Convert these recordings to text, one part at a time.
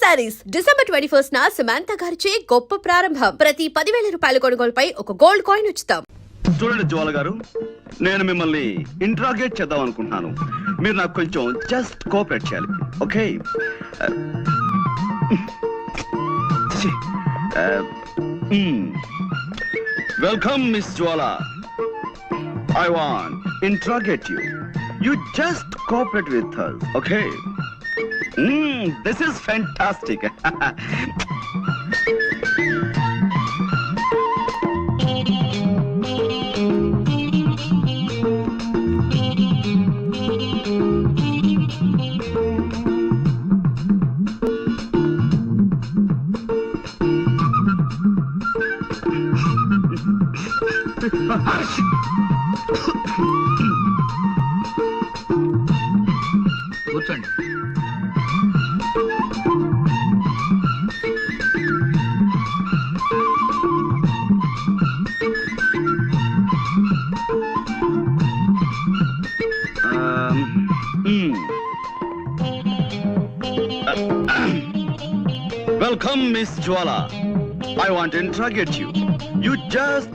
Saris December 21 నా సమంత గారిచే గొప్ప ప్రారంభం. ప్రతి 10,000 రూపాయల కొనుగోలుపై ఒక గోల్డ్ కాయిన్ ఉచితం. చూడండి జ్వాల గారు, నేను మిమ్మల్ని ఇంట్రాగేట్ చేద్దాం అనుకుంటున్నాను. మీరు నాకు కొంచెం జస్ట్ కోఆపరేట్ చేయాలి, okay? Welcome miss Jwala. I want interrogate you. You just cooperate with us, okay? This is fantastic. కూర్చోండి. Welcome, Miss Jwala. I want to interrogate you. You just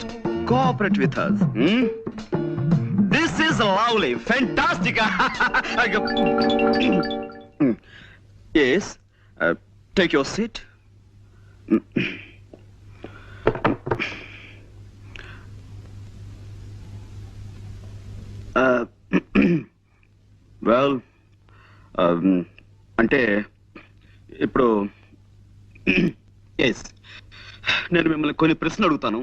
cooperate with us. This is lovely, fantastic. Yes, take your seat. Well, అంటే ఇప్పుడు yes, నేను మిమ్మల్ని కొన్ని ప్రశ్నలు అడుగుతాను,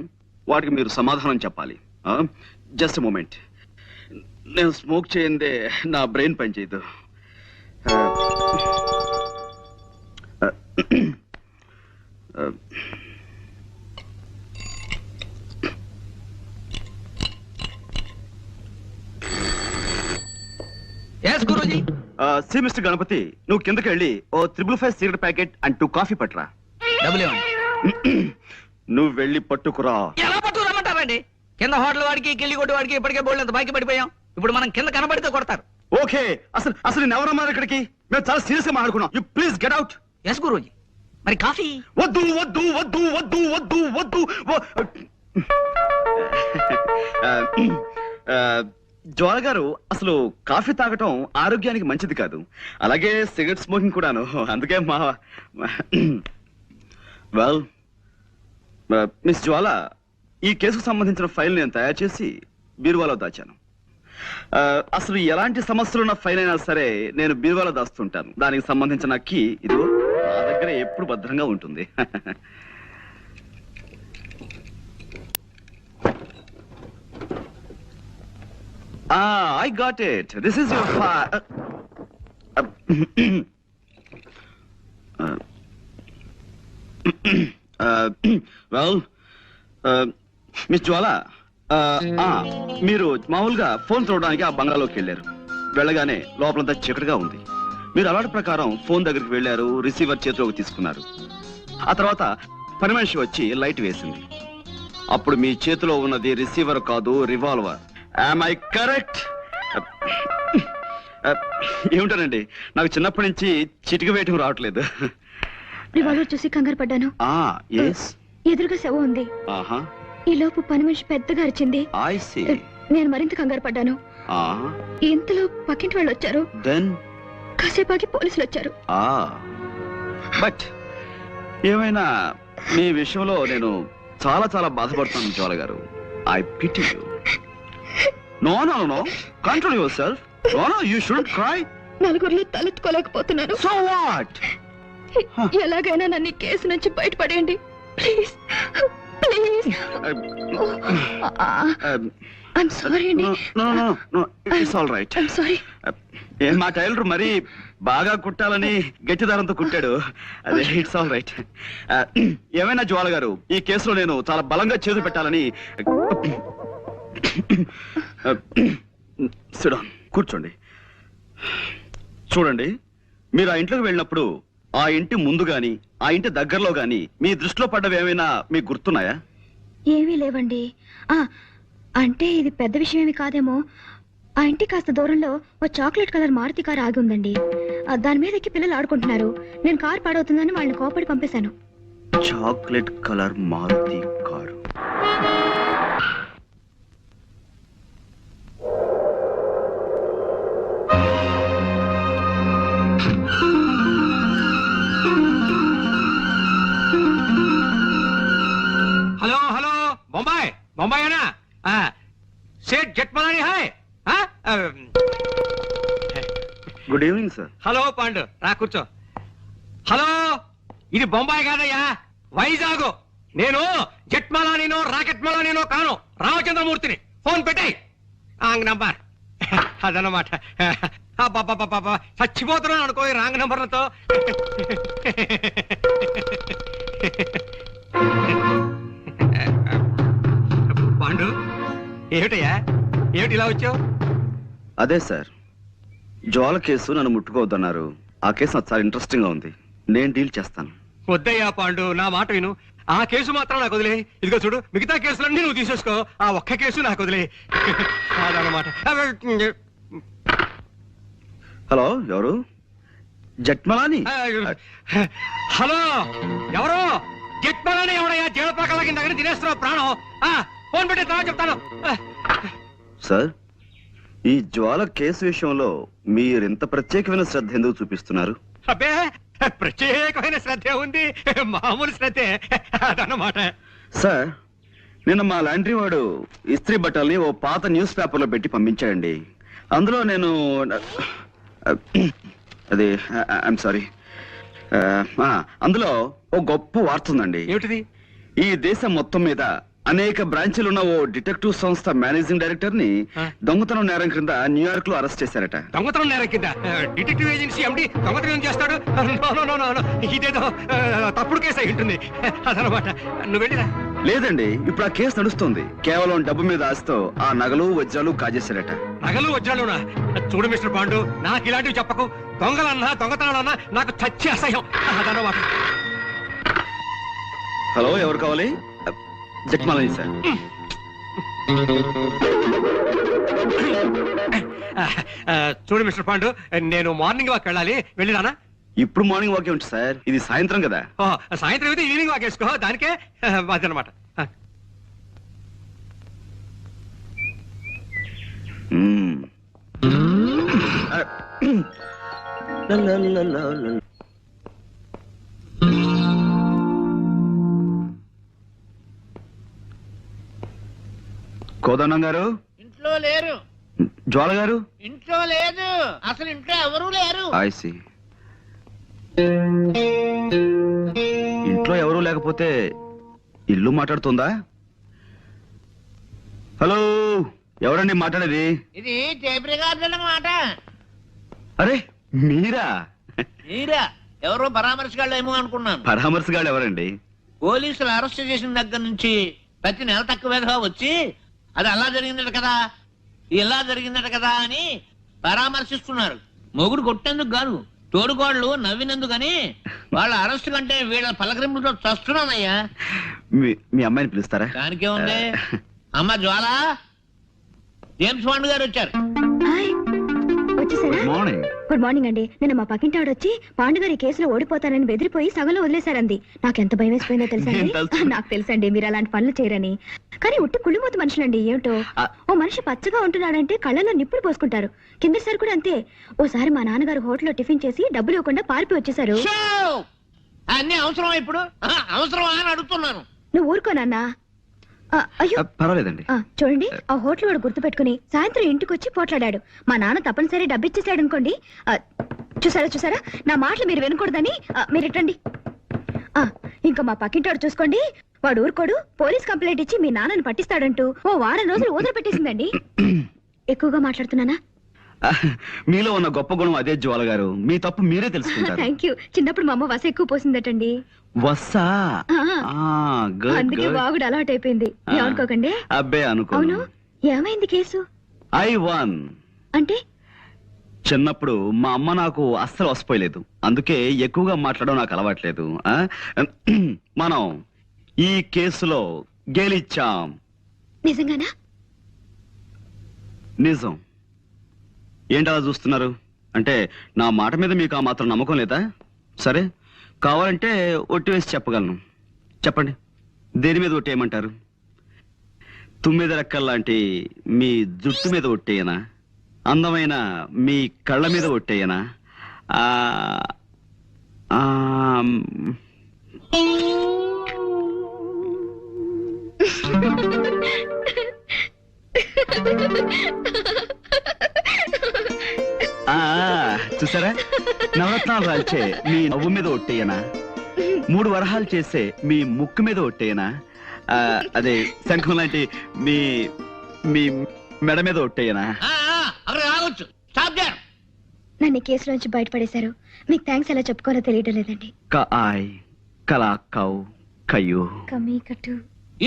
వాటికి మీరు సమాధానం చెప్పాలి. Just moment. నేను స్మోక్ చేయందే నా బ్రెయిన్ పనిచేయదు. సి మిస్టర్ గణపతి, నువ్వు కిందకి వెళ్ళి ఓ 555 సిగరెట్ ప్యాకెట్ అండ్ 2 కాఫీ పట్టురా. నువ్వు వెళ్ళి పట్టుకురా. ఎలా పట్టుకురమ్మంటారండి? కింద హోటల్ వాడికి, కిల్లి కొట్టు వాడికి ఇప్పటికే బోల్డ్ బాకీ పడిపోయాం. ఇప్పుడు మనం కింద కనబడితే కొడతారు. ఓకే, అసలు నేను ఎవరమ్మా ఇక్కడికి? మేము చాలా సీరియస్ గా మాట్లాడుకున్నాం. You please get out. Yes గురూజీ. మరి కాఫీ? వద్దు వద్దు వద్దు వద్దు వద్దు వద్దు. జ్వాల గారు, అసలు కాఫీ తాగటం ఆరోగ్యానికి మంచిది కాదు, అలాగే సిగరెట్ స్మోకింగ్ కూడాను. అందుకే వెల్ మిస్ జ్వాల, ఈ కేసుకు సంబంధించిన ఫైల్ నేను తయారు చేసి బీరువాలో దాచాను. అసలు ఎలాంటి సమస్యలున్న ఫైల్ అయినా సరే నేను బీరువాలో దాస్తుంటాను. దానికి సంబంధించిన కీ ఇదిగో నా దగ్గర ఎప్పుడు భద్రంగా ఉంటుంది. I got it. This is your file. Well, Miss Jwala, మీరు మామూలుగా ఫోన్ చూడడానికి ఆ బంగ్లాలోకి వెళ్ళారు. వెళ్ళగానే లోపలంతా చీకటిగా ఉంది. మీరు అలాంటి ప్రకారం ఫోన్ దగ్గరికి వెళ్ళారు, రిసీవర్ చేతిలోకి తీసుకున్నారు. ఆ తర్వాత పని మనిషి వచ్చి లైట్ వేసింది. అప్పుడు మీ చేతిలో ఉన్నది రిసీవర్ కాదు, రివాల్వర్. Am I correct? ఏమిటానండి, నాకు చిన్నప్పటి నుంచి చిటిక వేయటం రావట్లేదు. రివాల్వర్ చూసి కంగారు పడ్డాను. ఎదురుగా శవం ఉంది. ఈ లోపు పని మనిషి పెద్దగా అరిచింది. నేను మరింత కంగారు పడ్డాను. ఇంతలో పక్కింటి వాళ్ళు వచ్చారు. కాసేపాకి పోలీసులు వచ్చారు. బట్ ఏమైనా మీ విషయంలో నేను చాలా చాలా బాధపడుతున్నాను జ్వాల గారు. I pity you. No. Control yourself. No, you shouldn't cry. నలుగురిలో తలెత్తుకోలేకపోతున్నాను. So what? ఎలాగైనా నన్ను కేసు నుంచి బయటపడేయండి ప్లీజ్. I'm sorry అండి. No. It's all right. I'm sorry. మా టైలర్ మరి బాగా కుట్టాలని గట్టి దారంతో కుట్టాడు. అదే ఇట్స్ ఆల్ రైట్. ఏమైనా జ్వాల గారు, ఈ కేసులో నేను చాలా బలంగా చేతులు పెట్టాలని. కూర్చోండి. చూడండి, మీరు ఆ ఇంట్లోకి వెళ్ళినప్పుడు ఆ ఇంటి ముందు గాని ఆ ఇంటి దగ్గరలో గాని మీ దృష్టిలో పడ్డవి ఏమైనా మీకు గుర్తున్నాయా? ఏమీ లేవండి. అంటే ఇది పెద్ద విషయం ఏమి కాదేమో. ఆ ఇంటి కాస్త దూరంలో ఓ చాక్లెట్ కలర్ మారుతి కారు ఆగి ఉందండి. దాని మీద ఎక్కి పిల్లలు ఆడుకుంటున్నారు. నేను కారు పాడవుతుందని వాళ్ళని కోపడి పంపేశాను. Chocolate colour Maruti car. Hello hello Bombay Bombay అనా సేట్ Jethmalani hi good evening sir. Hello Pandu రా కూర్చో. హలో ఇది బొంబాయి కాదయ్యా, వైజాగ్. నేను జట్మలానినో రాకెట్ మలానినో కాను, రామచంద్రమూర్తిని. ఫోన్ పెట్టాయి రాంగ్ నంబర్. అదనమాట. చచ్చిపోతున్నాను అనుకో ఈ రాంగ్ నంబర్లతో. పాండు ఏమిటయ్యా, ఏమిటి ఇలా వచ్చావు? అదే సార్, జ్వాల కేసు నన్ను ముట్టుకోవద్దన్నారు. ఆ కేసు నాకు చాలా ఇంట్రెస్టింగ్ గా ఉంది. నేను డీల్ చేస్తాను. వద్దయ్యా పాండు, నా మాట విను. ఆ కేసు మాత్రం నాకు వదిలే. ఇదిగో చూడు, మిగతా కేసులన్నీ నువ్వు తీసేసుకో, ఆ ఒక్క కేసు నాకు వదిలే. అదనమాట. హలో, ఎవరు? జట్మలాని? హలో ఎవరు? జట్మలాని ఎవడయ్యా? జీవపాకల కింద తినేస్తున్నావు ప్రాణం. ఫోన్ పెట్టి తర్వాత చెప్తాను. సార్, ఈ జ్వాల కేసు విషయంలో మీరెంత ప్రత్యేకమైన శ్రద్ధ ఎందుకు చూపిస్తున్నారు? అబ్బే, ప్రత్యేకమైన శ్రద్ధ ఉంది, మామూలు శ్రద్ధే. అదన్నమాట. సార్, నిన్న మా లాండ్రీ వాడు ఇస్త్రీ బట్టల్ని ఓ పాత న్యూస్ పేపర్లో పెట్టి పంపించాడండి. అందులో నేను అది ఐఎమ్ సారీ, అందులో ఓ గొప్ప వార్త ఉందండి. ఏమిటిది? ఈ దేశం మొత్తం మీద అనేక బ్రాంచీలున్న ఓ డిటెక్టివ్ సంస్థ మేనేజింగ్ డైరెక్టర్ ని దొంగతనం నేరం క్రింద న్యూయార్క్ లో అరెస్ట్ చేశారట. దొంగతనం నేరం కింద డిటెక్టివ్ ఏజెన్సీ ఎండి దొంగతనం చేస్తాడు? ఇదేదో తప్పుడు కేసు అయి ఉంటుంది. అదనమాట. నువ్వు వెళ్ళిరా. లేదండి, ఇప్పుడు ఆ కేసు నడుస్తుంది. కేవలం డబ్బు మీద ఆశతో ఆ నగలు వజ్రాలు కాజేశారట. నగలు వజ్రాలునా? చూడు మిస్టర్ పాండు, నాకు ఇలాంటివి చెప్పకు. దొంగలన్నా దొంగతనాలన్నా నాకు చచ్చి అసహ్యం. అదనమాట. హలో, ఎవరు కావాలి? జట్మలాని సార్. చూడు మిస్టర్ పాండు, నేను మార్నింగ్ వాక్ వెళ్ళాలి, వెళ్ళిరానా? ఇప్పుడు మార్నింగ్ వాకే ఉంటుంది సార్, ఇది సాయంత్రం కదా. సాయంత్రం అయితే ఈవినింగ్ వాక్ వేసుకో, దానికే అదనమాట. కోదండం గారు ఇంట్లో లేరు. జ్వాల గారు ఇంట్లో లేదు, అసలు ఇంట్లో ఎవరూ లేరు. ఐసి. ఇంట్లో ఎవరూ లేకపోతే ఇల్లు మాట్లాడుతుందా? హలో, ఎవరండి మాట్లాడేది? ఇది టేప్ రికార్డు అన్నమాట. అరే మీరా? మీరా? ఎవరో పరామర్శగాళ్ళేమో అనుకున్నాను. పరామర్శగాళ్ళు ఎవరండి? పోలీసులు అరెస్ట్ చేసిన దగ్గర నుంచి ప్రతి నెల తక్కువగా వచ్చి అది అలా జరిగిందట కదా, ఇలా జరిగిందట కదా అని పరామర్శిస్తున్నారు. మొగుడు కొట్టేందుకు గాను, తోడుకోళ్ళు నవ్వినందుకని వాళ్ళ అరెస్ట్ కంటే వీళ్ళ పలకరింపుతో చస్తున్నానయ్యా. మీ అమ్మాయిని పిలుస్తారా? దానికే ఉంది. అమ్మ జ్వాల, జేమ్స్ బాండ్ గారు వచ్చారు. వచ్చేసారా? మార్నింగ్. గుడ్ మార్నింగ్ అండి. నిన్న మా పక్కింటి ఆవిడ వచ్చి పాండుగారి కేసులో ఓడిపోతానని బెదిరిపోయి సగంలో వదిలేశారంది. నాకెంత భయం వేసిపోయిందో తెలుసండి. నాకు తెలుసండి మీరు అలాంటి పనులు చేయరని. కానీ ఉట్టి కుళ్ళిమూత మనుషులండి. ఏమిటో, ఓ మనిషి పచ్చగా ఉంటున్నాడంటే కళ్ళలో నిప్పులు పోసుకుంటారు. కిందసారి కూడా అంతే. ఓసారి మా నాన్నగారు హోటల్లో టిఫిన్ చేసి డబ్బులు ఇవ్వకుండా పారిపోయి వచ్చేసారు. అన్ని అవసరమా ఇప్పుడు? అవసరమా అని అడుగుతున్నాను. నువ్వు ఊరుకోనన్నా. అయ్యో పర్వాలేదండి. చూడండి, ఆ హోటల్ వాడు గుర్తు పెట్టుకుని సాయంత్రం ఇంటికి వచ్చి పోట్లాడాడు. మా నాన్న తప్పనిసరి డబ్బిచ్చేసాడు అనుకోండి. చూసారా, నా మాటలు మీరు వినకూడదని మీరు ఇట్టండి. ఇంకా మా పక్కింటాడు చూసుకోండి, వాడు ఊరుకోడు. పోలీస్ కంప్లైంట్ ఇచ్చి మీ నాన్నని పట్టిస్తాడంటూ ఓ వారం రోజులు వదిలి పెట్టేసిందండి. ఎక్కువగా మాట్లాడుతున్నానా? మీలో ఉన్న గొప్ప గుణం అదే జ్వాల గారు. మీ తప్పు మీరే తెలుసుకుంటారు. Thank you. చిన్నప్పుడు మా అమ్మ వస ఎక్కువ పోసిందటండి. వస్సా? అందుకే బాగుడు అలవాటు అయిపోయింది. ఏమనుకోకండి. అబ్బే అనుకో. అవును, ఏమైంది కేసు? I one. అంటే చిన్నప్పుడు మా అమ్మ నాకు అస్సలు వసిపోయలేదు. అందుకే ఎక్కువగా మాట్లాడడం నాకు అలవాట్లేదు. మనం ఈ కేసులో గెలిచాం. నిజంగానా? నిజం. ఏంటలా చూస్తున్నారు? అంటే నా మాట మీద మీకు ఆ మాత్రం నమ్మకం లేదా? సరే, కావాలంటే ఒట్టి వేసి చెప్పగలను. చెప్పండి, దేని మీద ఒట్టేయమంటారు? తుమ్మిద రెక్కల్లాంటి మీ జుట్టు మీద ఒట్టేయనా? అందమైన మీ కళ్ళ మీద ఒట్టేయనా? ఆ, ఆ, ఆ, చూసారా? నవరత్నాలు రాల్చే మీ నవ్వు మీద ఒట్టేయనా? 3 వరహాలు చేసే మీ ముక్కు మీద ఒట్టేయనా? అదే శంఖం లాంటి మీ మీ మెడ మీద ఒట్టేయనా? అక్కడ రావచ్చు. Stop there. నన్ను ఈ కేసు నుంచి బయటపడేశారు. మీకు థ్యాంక్స్ ఎలా చెప్పుకోవాలో తెలియడం లేదండి. కాయ్ కలా కౌ కయ్యూ కమీ కట్టు.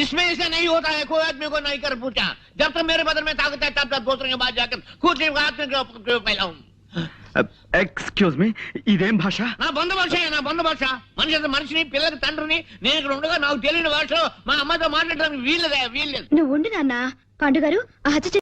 इसमें ऐसा नहीं होता है, कोई आदमी को नहीं कर पूछा। जब तक मेरे बदन में ताकत है तब तक दूसरे के बाद जाकर खुद से हाथ में फैलाऊं। ఎక్స్క్యూజ్ మీ, ఇదేం భాష? నా బంధు భాష, నా బంధు భాష. మనిషిని పిల్లకి తండ్రిని నేను ఇక్కడ ఉండగా నాకు తెలియని భాషలో మా అమ్మతో మాట్లాడడానికి వీల్లేదు. నువ్వు ఉండు నాన్న. పాండు గారు, ఆ హత్య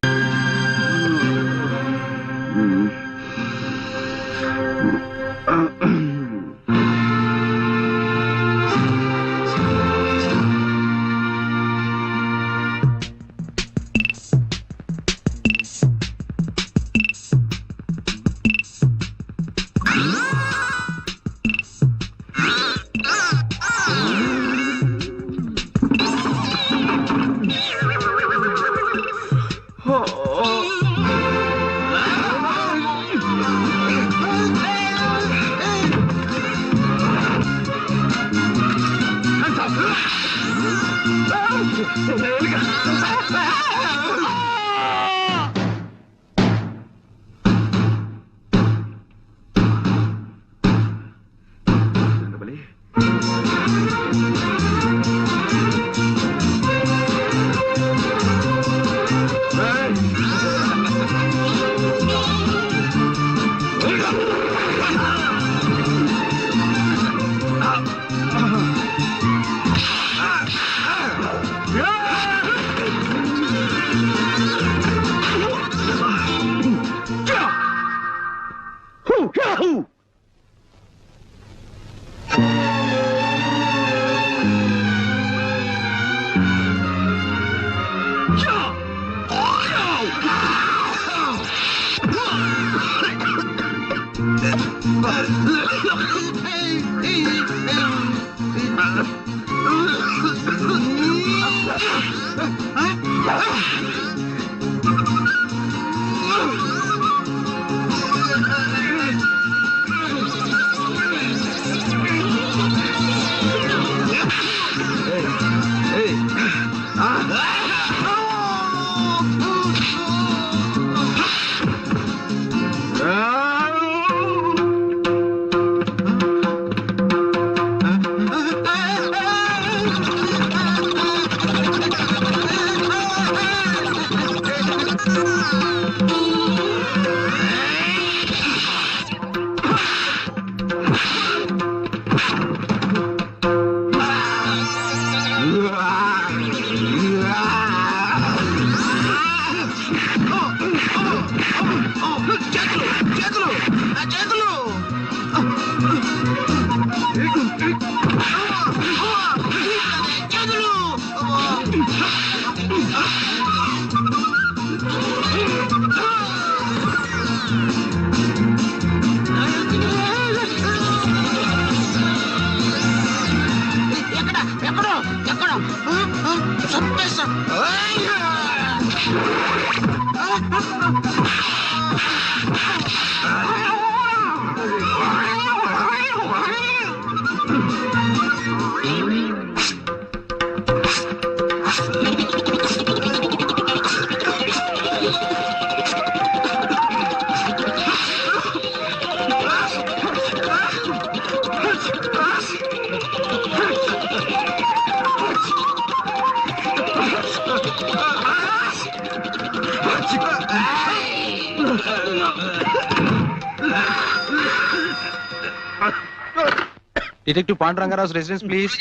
డిటెక్టివ్ పాండురంగారావు రెసిడెన్స్ ప్లీజ్.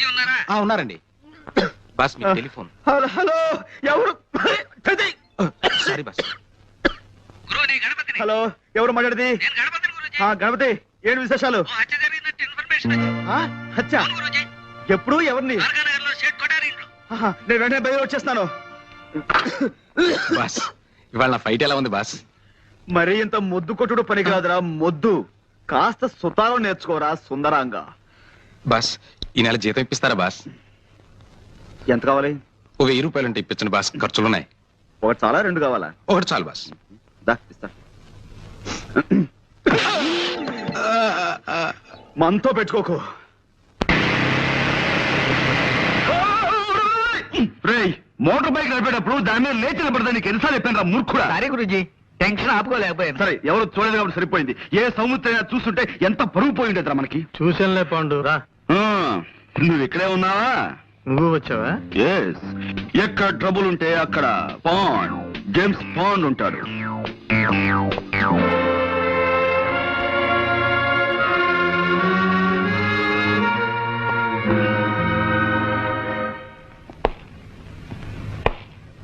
ఉన్నారండి. బస్ మీ టెలిఫోన్. హలో, ఎవరు? Sorry bus. హలో, ఎవరు మాట్లాడేది? నేను గణపతిని గణపతి ఏంటి విశేషాలు? ఆ, హత్య ఎప్పుడు ఎవరిని? నేను వెంటనే బయలు వచ్చేస్తాను. బాస్ ఇవాళ నా ఫైట్ ఎలా ఉంది బాస్? మరి ఇంత మొద్దు కొట్టుడు పనికిరాదురా మొద్దు. కాస్త సుతారం నేర్చుకోరా సుందరాంగా. బాస్ ఈ నెల జీతం ఇప్పిస్తారా బాస్? ఎంత కావాలి? ఓ 1000 రూపాయలు ఉంటే ఇప్పించండి బాస్, ఖర్చులున్నాయి. ఒకటి చాలా, రెండు కావాలా? ఒకటి చాలు బాస్. దా ఇస్తా. మనతో పెట్టుకోకు. రేయ్, మోటార్ బైక్ నడిపేటప్పుడు దాని మీద లేచి నిలబడదా నీకు ఎన్నిసార్లు చెప్పాను రా మూర్ఖుడా? సరే గురుజీ, టెన్షన్ ఆపుకోలేకపోయాను. సరే, ఎవరు చూడలేదు కాబట్టి సరిపోయింది. ఏ సముద్రం చూస్తుంటే ఎంత పరుగు పోయి ఉండేదిరా మనకి. చూసానులే పాండు రా. ఆ, నువ్వు ఇక్కడే ఉన్నావా? నువ్వు వచ్చావా? ఎస్. ఎక్కడ ట్రబుల్ ఉంటే అక్కడ పాండ్, జేమ్స్ పాండ్ ఉంటాడు.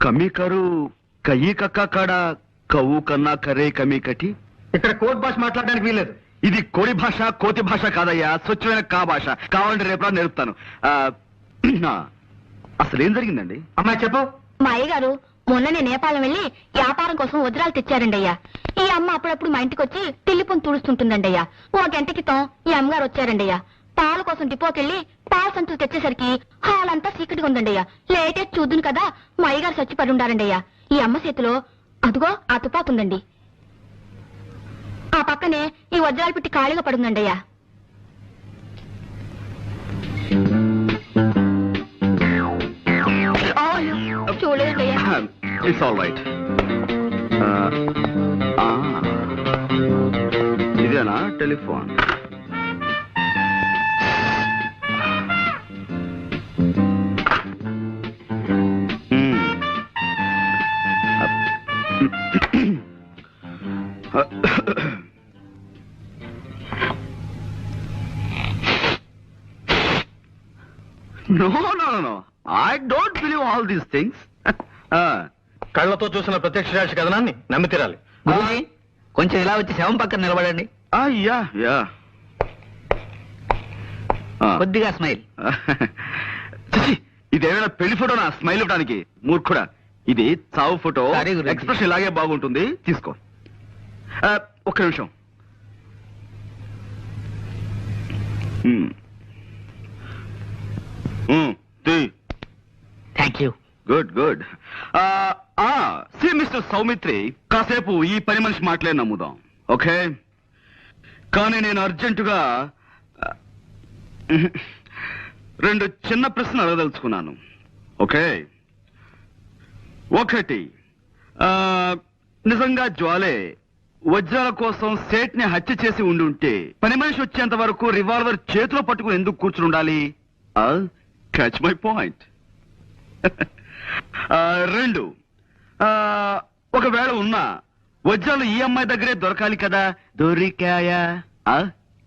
కమి కరు కయ్యి కక్క కాడ కవ్వు కన్నా కరే కమి కటి. ఇక్కడ కోర్ట్ భాష మాట్లాడడానికి వీల్లేదు. ఇది కోడి భాష, కోతి భాష కాదయ్యా, స్వచ్ఛమైన కా భాష. కావాలంటే రేపు నేర్పుతాను. అసలు ఏం జరిగిందండి? అమ్మాయి చెప్పు. మా అయ్యగారు మొన్ననే నేపాలం వెళ్ళి వ్యాపారం కోసం వజ్రాలు తెచ్చారండి అయ్యా. ఈ అమ్మ అప్పుడప్పుడు మా ఇంటికి వచ్చి తిల్లిపొని తుడుస్తుంటుందండి అయ్యా. ఓ గంట క్రితం ఈ అమ్మగారు వచ్చారండి అయ్యా. పాల కోసం డిపోకెళ్ళి పాల సంచులు తెచ్చేసరికి హాల్ అంతా చీకటిగా ఉందండి అయ్యా. లేటెస్ట్ చూద్దును కదా మా అయ్యగారు చచ్చిపడి ఉండారండి అయ్యా. ఈ అమ్మ చేతిలో అదుగో ఆ తుపాకు ఉందండి. ఆ పక్కనే ఈ వజ్రాలు పెట్టి ఖాళీగా పడుందండి అయ్యా. చూడలేదండి అయ్యా. It's all right. ఇదేనా telephone? No, no, no, no. I don't believe all these things. కళ్ళతో చూసిన ప్రత్యక్ష సాక్షి కథనాన్ని నమ్మి తీరాలి. గురుజీ, కొంచెం ఇలా వచ్చి శవం పక్కన నిలబడండి. Yeah yeah. కొద్దిగా స్మైల్. ఇదేమైనా పెళ్లి ఫోటోనా స్మైల్ ఇవ్వడానికి? మూర్ఖుడా, ఇది చావు ఫోటో. Sorry, గురూజీ. ఎక్స్ప్రెషన్ ఇలాగే బాగుంటుంది, తీసుకో. ఒక్క నిమిషం. Thank you. Good good. See mister Soumitri, కాసేపు ఈ పని మనిషి మాటలే నమ్ముదాం, ఓకే? కానీ నేను అర్జెంటుగా రెండు చిన్న ప్రశ్నలు అడగదలుచుకున్నాను, ఓకే? ఒకటి, నిజంగా జ్వాలే వజ్రాల కోసం సేట్ ని హత్య చేసి ఉండి ఉంటే పని మనిషి వచ్చేంత వరకు రివాల్వర్ చేతిలో పట్టుకుని ఎందుకు కూర్చుని ఉండాలి? Catch my point. రెండు, ఒకవేళ ఉన్నా వజ్రాలు ఈ అమ్మాయి దగ్గరే దొరకాలి కదా, దొరికాయా?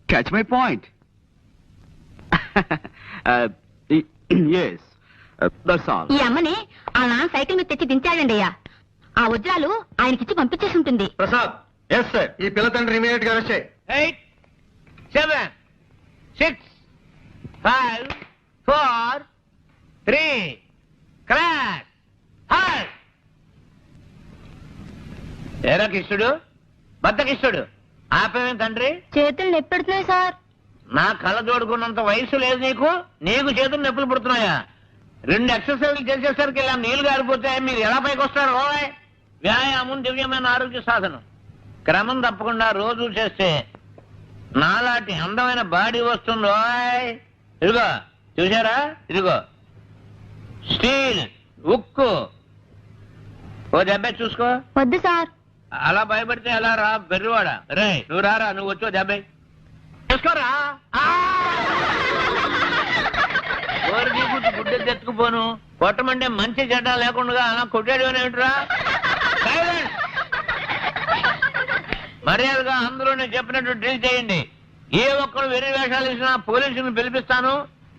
Catch my point. Yes, that's all. ఈ అమ్మని ఆ నాన్న సైకిల్ మీద తెచ్చి దించాడండి అయ్యా. ఆ వజ్రాలు ఆయనకిచ్చి పంపించేసి ఉంటుంది. ప్రసాద్. Yes sir. ఈ పిల్ల తండ్రి ఇమీడియట్ గా అరెస్ట్ చేయి. 8, 7, 6, 5, 4, 3, క్రాక్. హాయ్ ఏరా కిష్టుడు, బద్ద కిష్టుడు, ఆపేమేం తండ్రి? చేతులు నొప్పెడుతున్నాయి సార్. నా కళ్ళ జోడుకున్నంత వయసు లేదు నీకు. నీకు చేతులు నొప్పులు పుడుతున్నాయా? 2 ఎక్సర్సైజ్లు చేసేసరికి ఇలా నీళ్లు గారిపోతే మీరు ఎలా పైకి వస్తారు? ఓయ్, వ్యాయామం దివ్యమైన ఆరోగ్య సాధనం. క్రమం తప్పకుండా రోజు చేస్తే నాలాంటి అందమైన బాడీ వస్తుంది. ఓయ్, ఇదిగో చూసారా, ఇదిగో స్టీల్, ఉక్కు. ఓ దెబ్బ చూసుకో. వద్దు సార్. అలా భయపడితే ఎలా రా బెర్రివాడా? రే నువ్వు రారా, నువ్వు వచ్చో దెబ్బ చూసుకోరా. గుడ్డ తెచ్చుకుపోను. కొట్టమంటే మంచి చెడ్డ లేకుండా అలా కొట్టాడు ఏమిట్రా? మర్యాదగా అందరూ నేను చెప్పినట్టు డ్రిల్ చేయండి. ఏ ఒక్కరు వెర్రి వేషాలు ఇచ్చినా పోలీసులను పిలిపిస్తాను.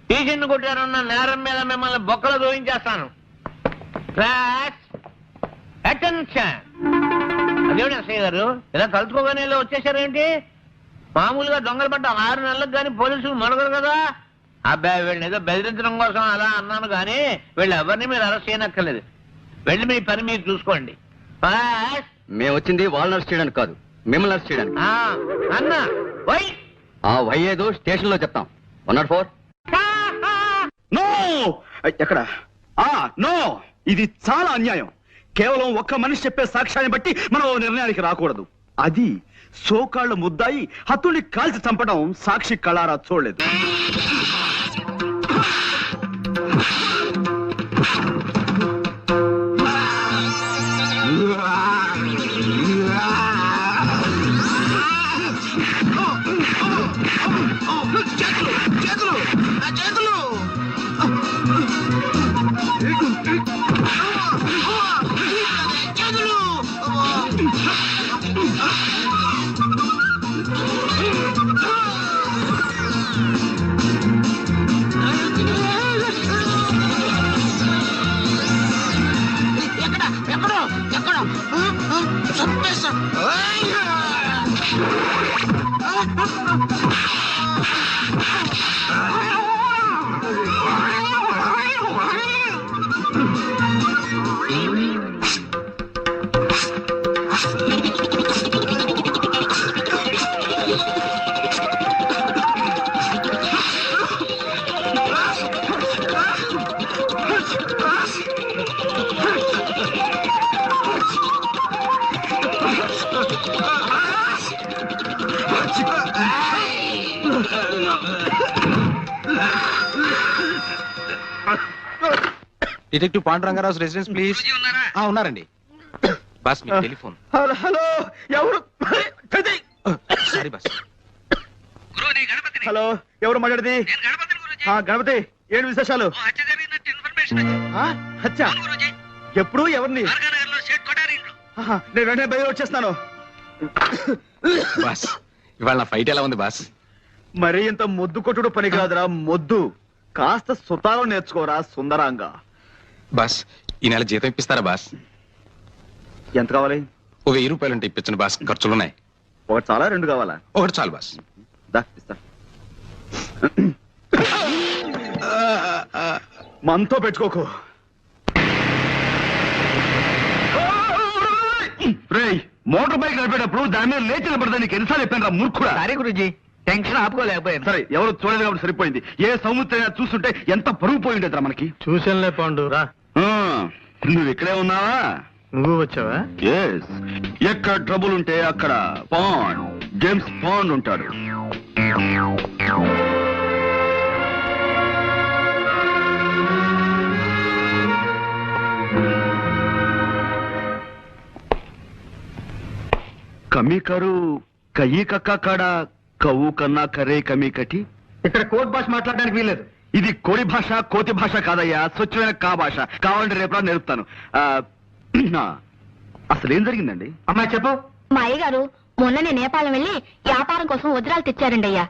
టీచర్ని కొట్టారన్న నేరం మీద మిమ్మల్ని బొక్కలు దోయించేస్తాను. అటెన్షన్. అదేమిటి అసయ్య గారు, ఇలా కలుసుకోగానే ఇలా వచ్చేసారేంటి? మామూలుగా దొంగలు పడ్డ 6 నెలలకు కానీ పోలీసులు మొదలగరు కదా. అబ్బాయి వీళ్ళని ఏదో బెదిరించడం కోసం అలా అన్నాను కానీ వీళ్ళు ఎవరిని మీరు అరెస్ట్ చేయనక్కర్లేదు. వెళ్ళి మీ పని మీరు చూసుకోండి. బాస్. మేము వచ్చింది వాళ్ళని అరెస్ట్ చేయడానికి కాదు, మిమ్మల్ని అరెస్ట్ చేయడానికి. అన్న వై ఆ వై ఏదో స్టేషన్ లో చెప్తాం. 104. నో, ఎక్కడ? నో, ఇది చాలా అన్యాయం. కేవలం ఒక్క మనిషి చెప్పే సాక్ష్యాన్ని బట్టి మనం ఓ నిర్ణయానికి రాకూడదు. అది సోకాళ్ళు ముద్దాయి హత్తుని కాల్చి చంపడం సాక్షి కళారా చూడలేదు. Detective Panduranga Rao residence please. ఉన్నారండి బాస్. మీ టెలిఫోన్. హలో, ఎవరు? Sorry boss. హలో, ఎవరు మాట్లాడేది? గణపతి, ఏంటి విశేషాలు? హత్య ఎప్పుడు? ఎవరిని? నేను వెంటనే బయలు వచ్చేస్తాను. బాస్ ఇవాళ నా ఫైట్ ఎలా ఉంది బాస్? మరీ ఇంత మొద్దు కొట్టుడు పని కాదురా మొద్దు. కాస్త సుతారం నేర్చుకోరా సుందరాంగా. బాస్ ఈ నెల జీతం ఇప్పిస్తారా బాస్? ఎంత కావాలి? ఓ 1000 రూపాయలంటే ఇప్పించండి బాస్, ఖర్చులున్నాయి. ఒకటి చాలా, 2 కావాలా? ఒకటి చాలు బాస్. దా, ఇస్తా. మనతో పెట్టుకోకు. రేయ్, మోటార్ బైక్ నడిపేటప్పుడు దాని మీద లేచి నిలబడదా నీకు ఎన్నిసార్లు చెప్పాను రా మూర్ఖుడా. సరే గురుజీ, టెన్షన్ ఆపుకోలేకపోయాను. సరే, ఎవరు చూడలేదు కాబట్టి సరిపోయింది. ఏ సముద్రం చూస్తుంటే ఎంత పరుగు పోయి ఉండేదిరా మనకి. చూసానులే పాండు, రా. నువ్వు ఇక్కడే ఉన్నావా? నువ్వు వచ్చావా? ఎస్. ఎక్కడ ట్రబుల్ ఉంటే అక్కడ పాండ్, జేమ్స్ పాండ్ ఉంటాడు. కమీకరు కయ్యి కక్క కాడ కవ్వు కన్నా కరే కమీ కటి. ఇక్కడ కోర్ట్ భాష మాట్లాడడానికి వీల్లేదు. ఇది కోడి భాష, కోతి భాష కాదయ్యా, స్వచ్ఛమైన కా భాష. కావాలంటే రేపు నేర్పుతాను. అసలు ఏం జరిగిందండి? అమ్మాయి చెప్పు. మా అయ్యగారు మొన్ననే నేపాలం వెళ్ళి వ్యాపారం కోసం వజ్రాలు తెచ్చారండి అయ్యా.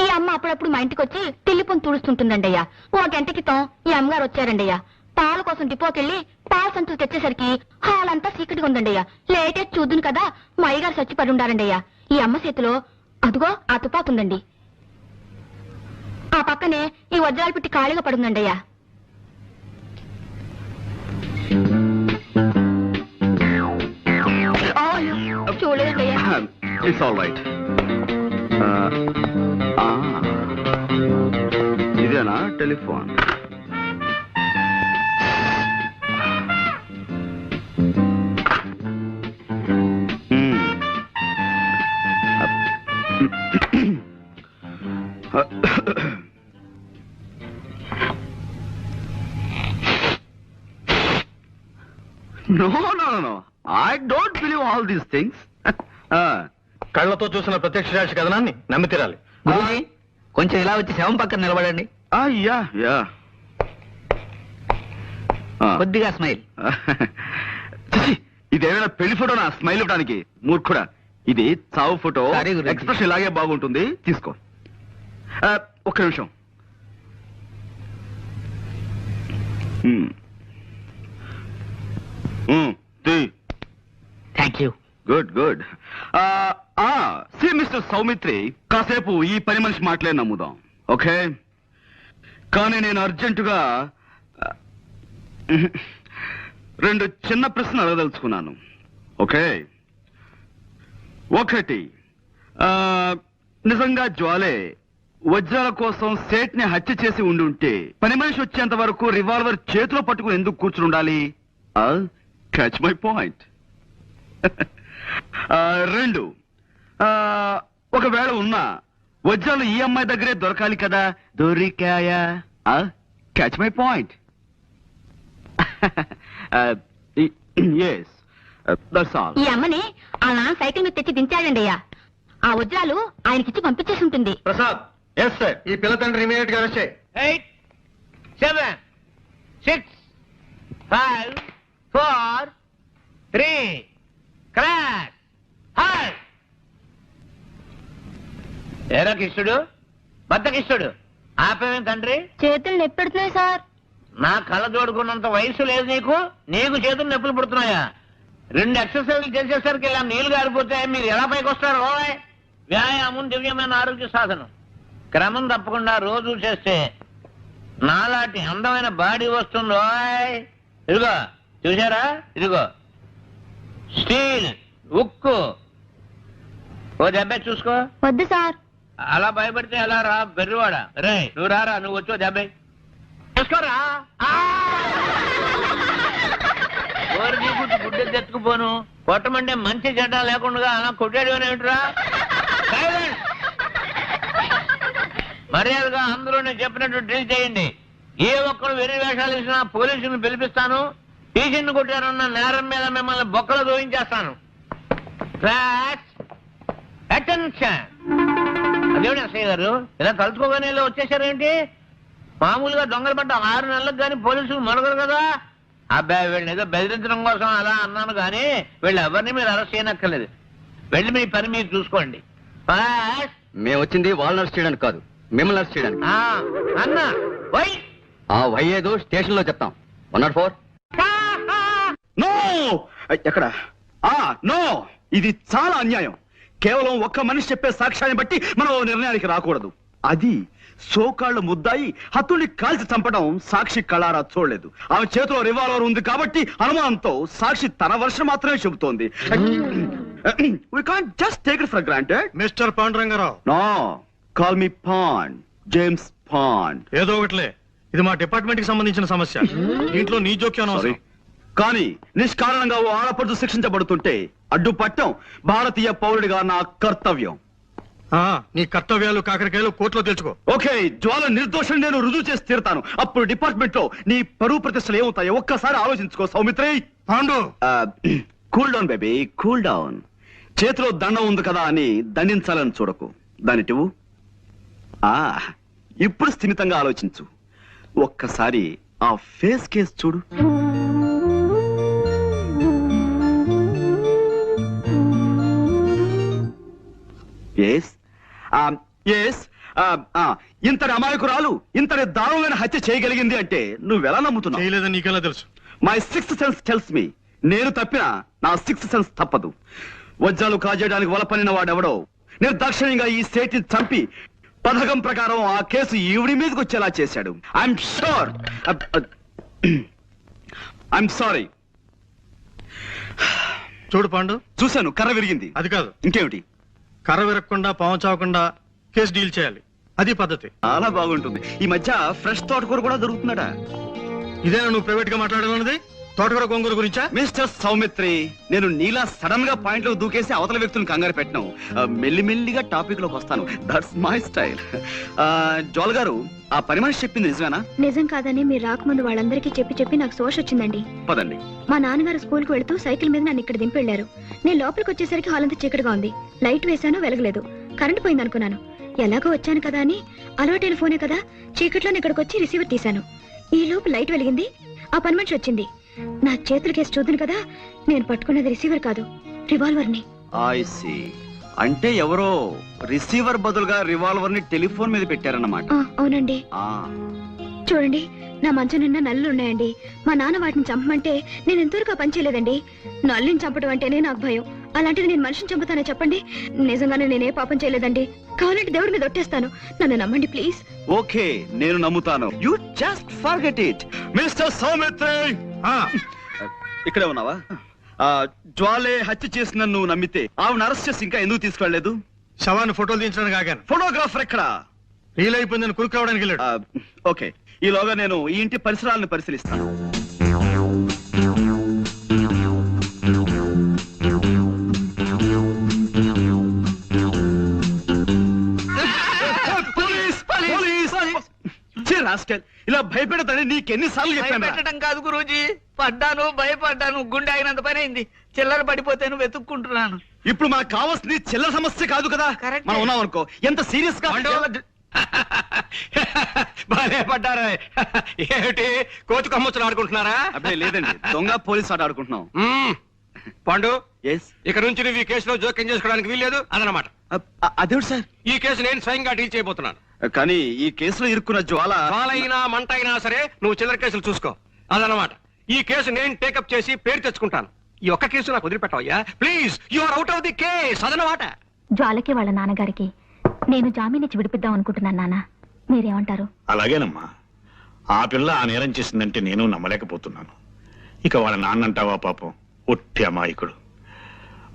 ఈ అమ్మ అప్పుడప్పుడు మా ఇంటికి వచ్చి తిల్లిపుని తుడుస్తుంటుందండి అయ్యా. ఓ గంట క్రితం ఈ అమ్మగారు వచ్చారండి అయ్యా. పాల కోసం డిపోకెళ్ళి పాల సంచులు తెచ్చేసరికి హాల్ అంతా చీకటిగా ఉందండి అయ్యా. లేటెస్ట్ చూద్దును కదా మా అయ్యగారు చచ్చిపడి ఉండారండి అయ్యా. ఈ అమ్మ చేతిలో అదుగో ఆ తుపాకుందండి. ఆ పక్కనే ఈ వజ్రాలు పెట్టి ఖాళీగా పడుందండి అయ్యా. చూడలేదండి అయ్యా. It's all right. ఇదేనా telephone? No, no, no, no. I don't believe all these things. కళ్ళతో చూసిన ప్రత్యక్ష సాక్షి కథనాన్ని నమ్మి తీరాలి. గురూజీ, కొంచెం ఇలా వచ్చి శవం పక్కన నిలబడండి. యా. కొద్దిగా స్మైల్. ఇదేమైనా పెళ్లి ఫోటో నా స్మైల్ ఇవ్వడానికి? మూర్ఖుడా, ఇది చావు ఫోటో. సరే గురూజీ. ఎక్స్ప్రెషన్ ఇలాగే బాగుంటుంది, తీసుకో. ఒక్క నిమిషం. Thank you. Good good mister Soumitri, కాసేపు ఈ పని మనిషి మాటలే నమ్ముదాం, ఓకే? కానీ నేను అర్జెంటుగా రెండు చిన్న ప్రశ్నలు అడగదలుచుకున్నాను, ఓకే? ఒకటి, నిజంగా జ్వాలే వజ్రాల కోసం సేట్ ని హత్య చేసి ఉండుంటే పని మనిషి వచ్చేంత వరకు రివాల్వర్ చేతిలో పట్టుకుని ఎందుకు కూర్చుని ఉండాలి? Catch my point. రెండు, ఒకవేళ ఉన్నా వజ్రాలు ఈ అమ్మాయి దగ్గరే దొరకాలి కదా, దొరికాయా? Catch my point. Yes, that's all. ఈ అమ్మని ఆ నాన్న సైకిల్ మీద తెచ్చి దించాడండి అయ్యా. ఆ వజ్రాలు ఆయనకిచ్చి పంపించేసి ఉంటుంది. ప్రసాద్, ఎస్ సార్, ఈ పిల్ల తండ్రి ఇమీడియట్ గా అరెస్ట్ చేయి. 8, 7, 6, 5, 4, 3, క్రాక్. హాయ్ ఏరా కిష్టుడు, బద్ద కిష్టుడు, ఆపేమేం తండ్రి? చేతులు నొప్పి పెడుతున్నాయి సార్. నా కళ్ళ జోడుకున్నంత వయసు లేదు నీకు, నీకు చేతులు నొప్పులు పుడుతున్నాయా? 2 ఎక్సర్సైజ్లు చేసేసరికి ఇలా నీళ్లు గారిపోతే మీరు ఎలా పైకి వస్తారు? ఓయ్, వ్యాయామం దివ్యమైన ఆరోగ్య సాధనం. క్రమం తప్పకుండా రోజు చేస్తే నాలాంటి అందమైన బాడీ వస్తుంది. ఓయ్, ఇదిగో చూసారా, ఇదిగో స్టీల్, ఉక్కు. ఓ దెబ్బ చూసుకో. వద్దు సార్. అలా భయపడితే ఎలా రా బెర్రివాడ. రే నువ్వు రారా, నువ్వు వచ్చో దెబ్బ చూసుకోరా. గుడ్డె తెచ్చుకుపోను, కొట్టమంటే మంచి చెడ్డ లేకుండా అలా కొట్టాడు ఏమిట్రా? మర్యాదగా అందరూ నేను చెప్పినట్టు డ్రిల్ చేయండి. ఏ ఒక్కరు వెర్రి వేషాలు ఇచ్చినా పోలీసులను పిలిపిస్తాను. టీచర్ని కొట్టారన్న నేరం మీద మిమ్మల్ని బొక్కలు దోయించేస్తాను. అటెన్షన్. అదేమిటి అసయ్య గారు, ఇలా కలుసుకోగానే ఇలా వచ్చేసారేంటి? మామూలుగా దొంగలు పడ్డ 6 నెలలకు కానీ పోలీసులు మరొకరు కదా. అబ్బాయి వీళ్ళని ఏదో బెదిరించడం కోసం అలా అన్నాను కానీ వీళ్ళు ఎవరిని మీరు అరెస్ట్ చేయనక్కర్లేదు. వెళ్ళి మీ పని మీరు చూసుకోండి. మేము వచ్చింది వాళ్ళని అరెస్ట్ చేయడానికి కాదు, మిమ్మల్ని అరెస్ట్ చేయడానికి. అన్నా వై ఆ వై ఏదో స్టేషన్ లో చెప్తాం. 104. నో, ఎక్కడ? నో, ఇది చాలా అన్యాయం. కేవలం ఒక్క మనిషి చెప్పే సాక్ష్యాన్ని బట్టి మనం ఓ నిర్ణయానికి రాకూడదు. అది సోకాళ్ళు ముద్దాయి హత్తుల్ని కాల్చి చంపడం సాక్షి కళారా చూడలేదు. ఆమె చేతిలో రివాల్వర్ ఉంది కాబట్టి అనుమానంతో సాక్షి తన వర్షం మాత్రమే చెబుతోంది. We can't just take it for granted. Mister Panduranga Rao. No, call me Pond, James Pond. ఏదో ఒకటిలే, ఇది మా డిపార్ట్మెంట్ కి సంబంధించిన సమస్య. దీంట్లో నీ జోక్యం Sorry. కానీ నిష్కారణంగా ఓ ఆడపడుచు శిక్షించబడుతుంటే అడ్డుపట్టం భారతీయ పౌరుడిగా నా కర్తవ్యం. నీ కర్తవ్యాలు కాకరకాయలు కోర్టులో తెలుసుకో. ఓకే, జ్వాల నిర్దోషం నేను రుజువు చేసి తీరుతాను. అప్పుడు డిపార్ట్మెంట్ లో నీ పరువు ప్రతిష్టలు ఏమవుతాయో ఒక్కసారి ఆలోచించుకో Saumitri. Pandu, cool down baby, cool down. చేతిలో దండం ఉంది కదా అని దండించాలని చూడకు. దానిటివు. ఇప్పుడు స్థిమితంగా ఆలోచించు. ఒక్కసారి ఆ ఫేస్ కేస్ చూడు. ఇంతటి అమాయకురాలు ఇంతటి దారుణమైన హత్య చేయగలిగింది అంటే నువ్వెలా నమ్ముతున్నావు? చేయలేదని నీకెలా తెలుసు? My 6th sense tells me. నేను తప్పినా నా 6th సెన్స్ తప్పదు. వజ్రాలు కాజేయడానికి వలపనిన వాడెవడో నిర్దాక్షిణ్యంగా ఈ సేటిని చంపి పథకం ప్రకారం ఆ కేసు ఈవిడి మీదకి వచ్చేలా చేశాడు. I'm sure. I'm sorry. చూడు పాండు, చూశాను, కర్ర విరిగింది. అది కాదు, ఇంకేమిటి? కర్ర విరగకుండా పాము చావకుండా కేసు డీల్ చేయాలి. అది పద్ధతి. చాలా బాగుంటుంది. ఈ మధ్య ఫ్రెష్ తోటకూర కూడా దొరుకుతున్నాడా? ఇదేనా నువ్వు ప్రైవేట్ గా మాట్లాడాలన్నది? తోటకూర గోంగూర గురించా? మిస్టర్ సౌమిత్రి, నేను నీలా సడన్ గా పాయింట్ లో దూకేసి అవతల వ్యక్తులను కంగారు పెట్టను. మెల్లిమెల్లిగా టాపిక్ లోకి వస్తాను. That's my style. జోల్ గారు, ఆ పని మనిషి చెప్పింది నిజమేనా? నిజం కాదని మీరు రాకముందు వాళ్ళందరికీ చెప్పి నాకు సోష వచ్చిందండి. పదండి. మా నాన్నగారు స్కూల్ కు వెళ్తూ సైకిల్ మీద నన్ను ఇక్కడ దింపెళ్లారు. నేను లోపలికి వచ్చేసరికి హాల్ అంతా చీకటిగా ఉంది. లైట్ వేశాను, వెలగలేదు. కరెంట్ పోయింది అనుకున్నాను. ఎలాగో వచ్చాను కదా అని అలవాటైన ఫోనే కదా, చీకట్లోనే ఇక్కడికి వచ్చి రిసీవర్ తీశాను. ఈ లోపు లైట్ వెలిగింది. ఆ పని మనిషి వచ్చింది. నా చేతుల కేసు చూద్దును కదా, నేను పట్టుకున్నది రిసీవర్ కాదు, రివాల్వర్ ని. I see. అంటే ఎవరో రిసీవర్ బదులుగా రివాల్వర్ ని టెలిఫోన్ మీద పెట్టారన్నమాట. అవునండి. చూడండి, నా మంచం నిన్న నల్లు ఉన్నాయండి. మా నాన్న వాటిని చంపమంటే నేను ఎంతవరకు పని చేయలేదండి. నల్లుని చంపడం అంటేనే నాకు భయం. అలాంటిది నేను మనిషిని చంపుతానే చెప్పండి? నిజంగానే నేనే పాపం చేయలేదండి. కావాలంటే దేవుడి మీద ఒట్టేస్తాను. నన్ను నమ్మండి ప్లీజ్. ఓకే, నేను నమ్ముతాను. You just forget it. Mister Saumitri, ఇక్కడే ఉన్నావా? జ్వాలే హత్య చేసిన నువ్వు నమ్మితే ఆవిడ అరెస్ట్ చేసి ఇంకా ఎందుకు తీసుకెళ్లలేదు? శవాన్ని ఫోటోలు తీయించడానికి ఆగాను. ఫోటోగ్రాఫర్ ఎక్కడ? రీల్ అయిపోయిందని కురుకు రావడానికి వెళ్ళాడు. ఓకే, ఈలోగా నేను ఈ ఇంటి పరిసరాలను పరిశీలిస్తాను. పోలీస్! పోలీస్! ఛీ, రాస్కెల్, ఇలా భయపెడతానని నీకెన్నిసార్లు చెప్పాను? భయపెట్టడం కాదు గురూజీ, పడ్డాను, భయపడ్డాను, గుండె అయినంత పని అయింది. చిల్లర పడిపోతేను వెతుక్కుంటున్నాను. ఇప్పుడు మనకు కావాల్సింది చిల్లర సమస్య కాదు కదా. Correct. మనం ఉన్నాం అనుకో, ఎంత సీరియస్ గా బాలే పడ్డారా? ఏమిటి కోతి కొమ్మచ్చులు ఆడుకుంటున్నారా? అబ్బే లేదండి, దొంగ పోలీస్ ఆట ఆడుకుంటున్నాం. మ్మ్. పాండు, ఎస్, ఇక నుంచి నువ్వు ఈ కేసులో జోక్యం చేసుకోవడానికి వీల్లేదు అదనమాట. అదేవిడు సార్. ఈ కేసు నేను స్వయంగా డీల్ చేయబోతున్నాను. కానీ ఈ కేసులో ఇరుక్కున్న జ్వాల వాళ్ళైనా మంట అయినా సరే నువ్వు చిల్లర కేసులు చూసుకో అదనమాట. ఈ కేసు నేను టేకప్ చేసి పేరు తెచ్చుకుంటాను. ఈ ఒక్క కేసు నాకు వదిలిపెట్టవయ్యా please. You are out of the case అదనమాట. జ్వాలకి వాళ్ళ నాన్నగారికి నేను జామీన్ ఇచ్చి విడిపిద్దాం అనుకుంటున్నాను. నాన్న మీరేమంటారు? అలాగేనమ్మా. ఆ పిల్ల ఆ నేరం చేసిందంటే నేను నమ్మలేకపోతున్నాను. ఇక వాళ్ళ నాన్నంటావా పాపం, ఒట్టి అమాయకుడు.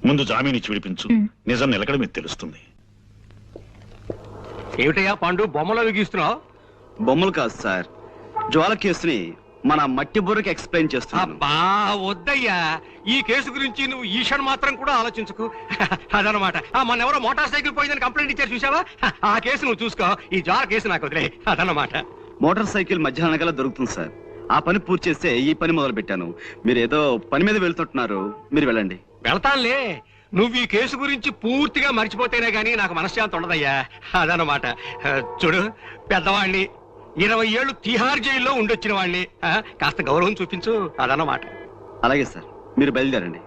ముందు జామీన్ ఇచ్చి విడిపించు, నిజం నిలకడ మీకు తెలుస్తుంది. ఏమిటయ్యా పాండు బొమ్మలో గీస్తున్నావు? బొమ్మలు కాదు సార్, జ్వాల కేసుని మన మట్టి బుర్రకి ఎక్స్ప్లెయిన్ చేస్తున్నాను. అబ్బా వద్దయ్యా, ఈ కేసు గురించి నువ్వు ఈషన్ మాత్రం కూడా ఆలోచించుకు అదనమాట. మన ఎవరో మోటార్ సైకిల్ పోయిందని కంప్లైంట్ ఇచ్చారు చూసావా? ఆ కేసు నువ్వు చూసుకో, ఈ జార్ కేసు నాకు వదిలే అదనమాట. మోటార్ సైకిల్ మధ్యాహ్నం కల్లా దొరుకుతుంది సార్. ఆ పని పూర్తి చేస్తే ఈ పని మొదలు పెట్టాను. మీరు ఏదో పని మీద వెళ్తుంటున్నారు, మీరు వెళ్ళండి. వెళ్తానులే, నువ్వు ఈ కేసు గురించి పూర్తిగా మర్చిపోతేనే గానీ నాకు మనశ్శాంతి ఉండదయ్యా అదనమాట. చూడు, పెద్దవాణ్ణి 20 ఏళ్ళు తిహార్ జైల్లో ఉండొచ్చిన వాణ్ణి, కాస్త గౌరవం చూపించు అదనమాట. అలాగే సార్, మీరు బయలుదేరండి.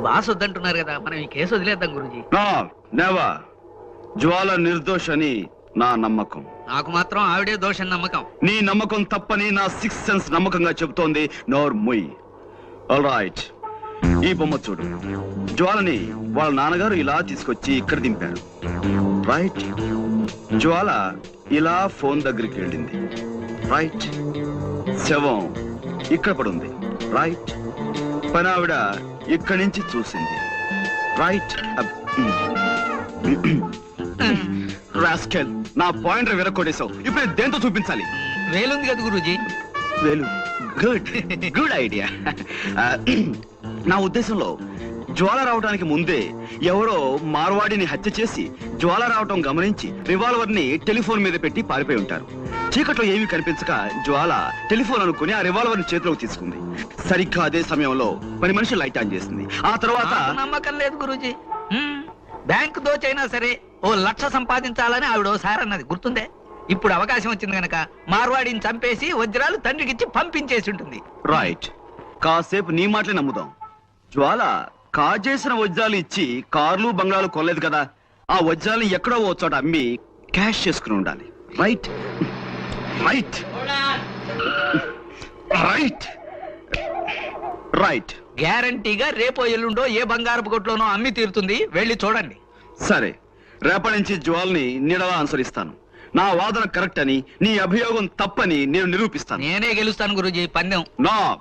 బాస్ వద్దంటున్నారు కదా, మనం ఈ కేసు వదిలేద్దాం గురూజీ. No never. జ్వాల నిర్దోష్ అని నా నమ్మకం. నాకు మాత్రం ఆవిడే దోషం నమ్మకం. నీ నమ్మకం తప్పని నా సిక్స్ సెన్స్ నమ్మకంగా చెబుతోంది. నోర్ ముయ్. ఆల్ రైట్, ఈ బొమ్మ చూడు. జ్వాలని వాళ్ళ నాన్నగారు ఇలా తీసుకొచ్చి ఇక్కడ దింపారు. రైట్. జ్వాల ఇలా ఫోన్ దగ్గరికి వెళ్ళింది. రైట్. శవం ఇక్కడ పడుంది. రైట్. పనావిడ ఇక్కడి నుంచి చూసింది. రైట్. రాస్కెల్, నా పాయింటర్ విరక్కొడేశావు. ఇప్పుడు నేను దేంతో చూపించాలి? వేలుంది కదా గురూజీ. వేలు. Good good idea. నా ఉద్దేశంలో జ్వాల రావడానికి ముందే ఎవరో మార్వాడిని హత్య చేసి జ్వాల రావటం గమనించి రివాల్వర్ ని టెలిఫోన్ మీద పెట్టి పారిపోయి ఉంటారు. చీకట్లో ఏమీ కనిపించక జ్వాల టెలిఫోన్ అనుకుని ఆ రివాల్వర్ ని చేతిలోకి తీసుకుంది. సరిగ్గా అదే సమయంలో పని మనిషి లైట్ ఆన్ చేసింది. ఆ తర్వాత నాకు నమ్మకం లేదు గురూజీ. బ్యాంకు దోచైనా సరే 1,00,000 సంపాదించాలని ఆవిడ ఓసారి అన్నది గుర్తుందే. ఇప్పుడు అవకాశం వచ్చింది గనక మార్వాడిని చంపేసి వజ్రాలు తండ్రికిచ్చి పంపించేసి ఉంటుంది. రైట్. కాసేపు నీ మాటలే నమ్ముదాం. జ్వాల కాజేసిన వజ్రాలు ఇచ్చి కార్లు బంగ్లాలు కొనలేదు కదా. ఆ వజ్రాలు ఎక్కడో ఓ చోట అమ్మి క్యాష్ చేసుకుని ఉండాలి. రైట్. రైట్. రైట్. రైట్. గ్యారంటీగా రేపో ఎల్లుండో ఏ బంగారపు కొట్లోనో అమ్మి తీరుతుంది, వెళ్ళి చూడండి. సరే, రేపటి నుంచి జ్వాల్ని నీడలా అనుసరిస్తాను. నా వాదన కరెక్ట్ అని, నీ అభియోగం తప్పని నేను నిరూపిస్తాను. నేనే గెలుస్తాను గురూజీ పందెం. నా